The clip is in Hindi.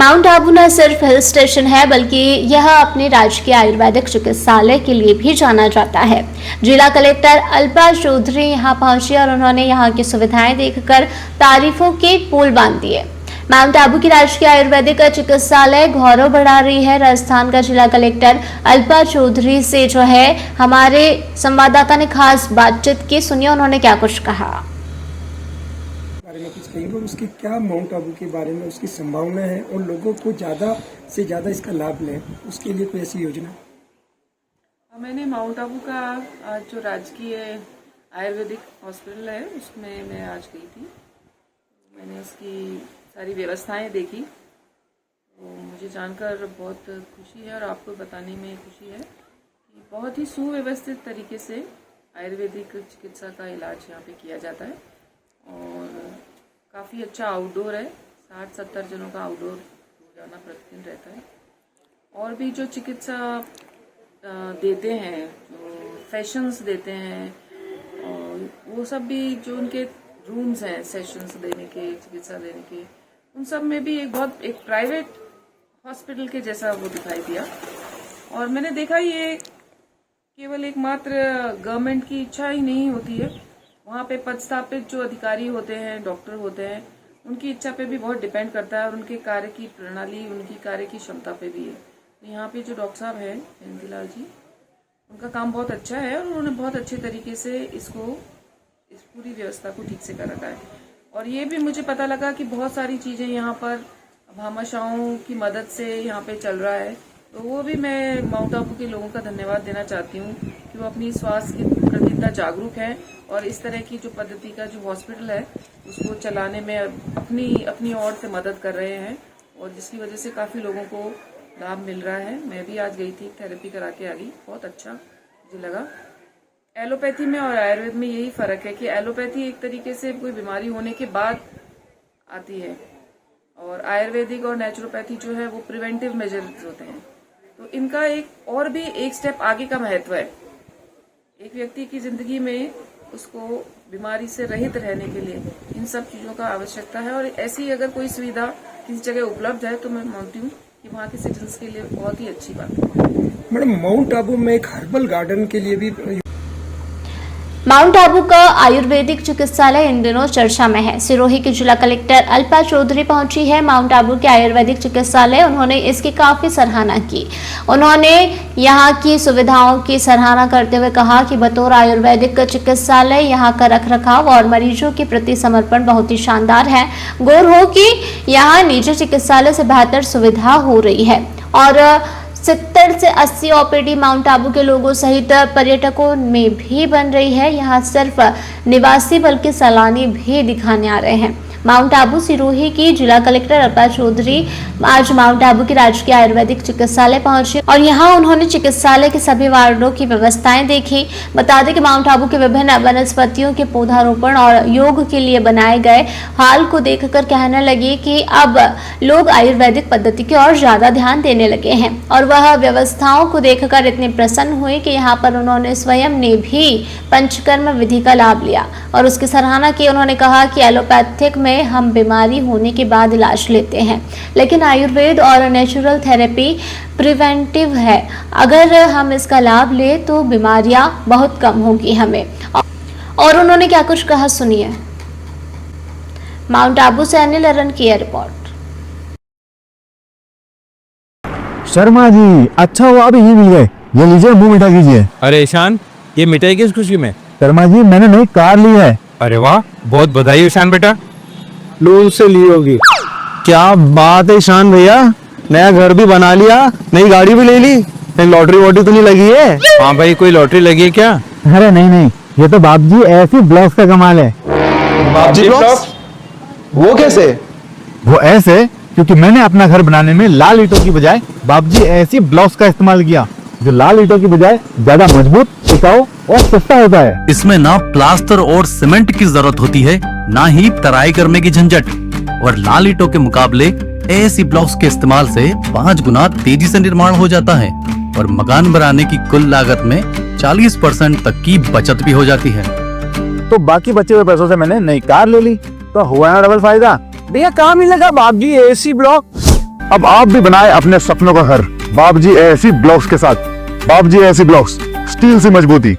माउंट आबू न सिर्फ हिल स्टेशन है बल्कि यह अपने राजकीय आयुर्वेदिक चिकित्सालय के लिए भी जाना जाता है। जिला कलेक्टर अल्पा चौधरी यहां पहुंची और उन्होंने यहां की सुविधाएं देखकर तारीफों के पुल बांध दिए। माउंट आबू की राजकीय आयुर्वेदिक चिकित्सालय गौरव बढ़ा रही है। राजस्थान का जिला कलेक्टर अल्पा चौधरी से जो है हमारे संवाददाता ने खास बातचीत की। सुनिए उन्होंने क्या कुछ कहा। बारे में कुछ कहेंगे और उसकी क्या माउंट आबू के बारे में उसकी संभावना है और लोगों को ज़्यादा से ज़्यादा इसका लाभ लें, उसके लिए कोई ऐसी योजना? मैंने माउंट आबू का आज जो राजकीय आयुर्वेदिक हॉस्पिटल है उसमें मैं आज गई थी। मैंने उसकी सारी व्यवस्थाएं देखी तो मुझे जानकर बहुत खुशी है और आपको बताने में खुशी है कि बहुत ही सुव्यवस्थित तरीके से आयुर्वेदिक चिकित्सा का इलाज यहाँ पे किया जाता है और काफ़ी अच्छा आउटडोर है। 60-70 जनों का आउटडोर रोजाना प्रतिदिन रहता है और भी जो चिकित्सा देते हैं, जो सेशंस देते हैं और वो सब भी जो उनके रूम्स हैं सेशंस देने के, चिकित्सा देने के, उन सब में भी एक प्राइवेट हॉस्पिटल के जैसा वो दिखाई दिया। और मैंने देखा ये केवल एकमात्र गवर्नमेंट की इच्छा ही नहीं होती है, वहाँ पे पदस्थापित जो अधिकारी होते हैं, डॉक्टर होते हैं, उनकी इच्छा पे भी बहुत डिपेंड करता है और उनके कार्य की प्रणाली, उनकी कार्य की क्षमता पे भी है। तो यहाँ पे जो डॉक्टर साहब हैं जयंतीलाल जी, उनका काम बहुत अच्छा है और उन्होंने बहुत अच्छे तरीके से इस पूरी व्यवस्था को ठीक से कर रखा है। और ये भी मुझे पता लगा कि बहुत सारी चीज़ें यहाँ पर भामाशाहों की मदद से यहाँ पे चल रहा है, तो वो भी मैं माउंट आबू के लोगों का धन्यवाद देना चाहती हूँ कि वो अपनी स्वास्थ्य के प्रति इतना जागरूक है और इस तरह की जो पद्धति का जो हॉस्पिटल है उसको चलाने में अपनी ओर से मदद कर रहे हैं और जिसकी वजह से काफ़ी लोगों को लाभ मिल रहा है। मैं भी आज गई थी, थेरेपी करा के आ गई, बहुत अच्छा मुझे लगा। एलोपैथी में और आयुर्वेद में यही फ़र्क है कि एलोपैथी एक तरीके से कोई बीमारी होने के बाद आती है और आयुर्वेदिक और नेचुरोपैथी जो है वो प्रिवेंटिव मेजर्स होते हैं। तो इनका एक स्टेप आगे का महत्व है। एक व्यक्ति की जिंदगी में उसको बीमारी से रहित रहने के लिए इन सब चीज़ों का आवश्यकता है और ऐसी अगर कोई सुविधा किसी जगह उपलब्ध है तो मैं मानती हूँ कि वहाँ के सिटीजन्स के लिए बहुत ही अच्छी बात है। मैडम, माउंट आबू में एक हर्बल गार्डन के लिए भी माउंट आबू का आयुर्वेदिक चिकित्सालय इन दिनों चर्चा में है। सिरोही के जिला कलेक्टर अल्पा चौधरी पहुंची है माउंट आबू के आयुर्वेदिक चिकित्सालय। उन्होंने इसकी काफी सराहना की। उन्होंने यहां की सुविधाओं की सराहना करते हुए कहा कि बतौर आयुर्वेदिक चिकित्सालय यहां का रखरखाव और मरीजों के प्रति समर्पण बहुत ही शानदार है। गौर हो कि यहाँ निजी चिकित्सालय से बेहतर सुविधा हो रही है और 70 से 80 ओपीडी माउंट आबू के लोगों सहित पर्यटकों में भी बन रही है। यहाँ सिर्फ निवासी बल्कि सैलानी भी दिखाने आ रहे हैं। माउंट आबू सिरोही की जिला कलेक्टर अल्पा चौधरी आज माउंट आबू के राजकीय आयुर्वेदिक चिकित्सालय पहुंचे और यहां उन्होंने चिकित्सालय के सभी वार्डों की व्यवस्थाएं देखी। बता दें कि माउंट आबू के विभिन्न वनस्पतियों के पौधारोपण और योग के लिए बनाए गए हाल को देखकर कहने लगे कि अब लोग आयुर्वेदिक पद्धति की ओर ज्यादा ध्यान देने लगे हैं और वह व्यवस्थाओं को देखकर इतने प्रसन्न हुए कि यहाँ पर उन्होंने स्वयं ने भी पंचकर्म विधि का लाभ लिया और उसकी सराहना की। उन्होंने कहा कि एलोपैथिक में हम बीमारी होने के बाद इलाज लेते हैं, लेकिन आयुर्वेद और नेचुरल थेरेपी प्रिवेंटिव है। अगर हम इसका लाभ ले तो बीमारियां बहुत कम होगी हमें। और उन्होंने क्या कुछ कहा सुनिए। माउंट आबू से अनिल अरन की रिपोर्ट। शर्मा जी, अच्छा हुआ अभी ये मिल गए। ये लीजिए, मुंह मीठा कीजिए। अरे ईशान, ये मिठाई किस खुशी में? शर्मा जी, मैंने नई कार ली है। अरे वाह, बहुत बधाई ईशान बेटा। लोन से ली होगी। क्या बात है ईशान भैया, नया घर भी बना लिया, नई गाड़ी भी ले ली। लॉटरी वॉटरी तो नहीं लगी है? हाँ भाई, कोई लॉटरी लगी है क्या? अरे नहीं, ये तो बाप जी ऐसी ब्लॉक्स का कमाल है। बाप जी ब्लॉक्स? वो कैसे? वो ऐसे क्योंकि मैंने अपना घर बनाने में लाल ईंटों की बजाय बाप जी ऐसी ब्लॉक्स का इस्तेमाल किया जो लाल ईंटों की बजाय ज्यादा मजबूत, टिकाऊ और सस्ता होता है। इसमें ना प्लास्टर और सीमेंट की जरूरत होती है, ना ही तराई करने की झंझट, और लाल ईंटों के मुकाबले ऐसी ब्लॉक्स के इस्तेमाल से 5 गुना तेजी से निर्माण हो जाता है और मकान बनाने की कुल लागत में 40% तक की बचत भी हो जाती है। तो बाकी बचे हुए पैसों से मैंने नई कार ले ली, तो हुआ ना डबल फायदा। भैया काम ही लगा बाप जी, एसी ब्लॉक। अब आप भी बनाए अपने सपनों का घर बाबूजी एएससी ब्लॉक्स के साथ। बाबूजी एएससी ब्लॉक्स, स्टील से मजबूती।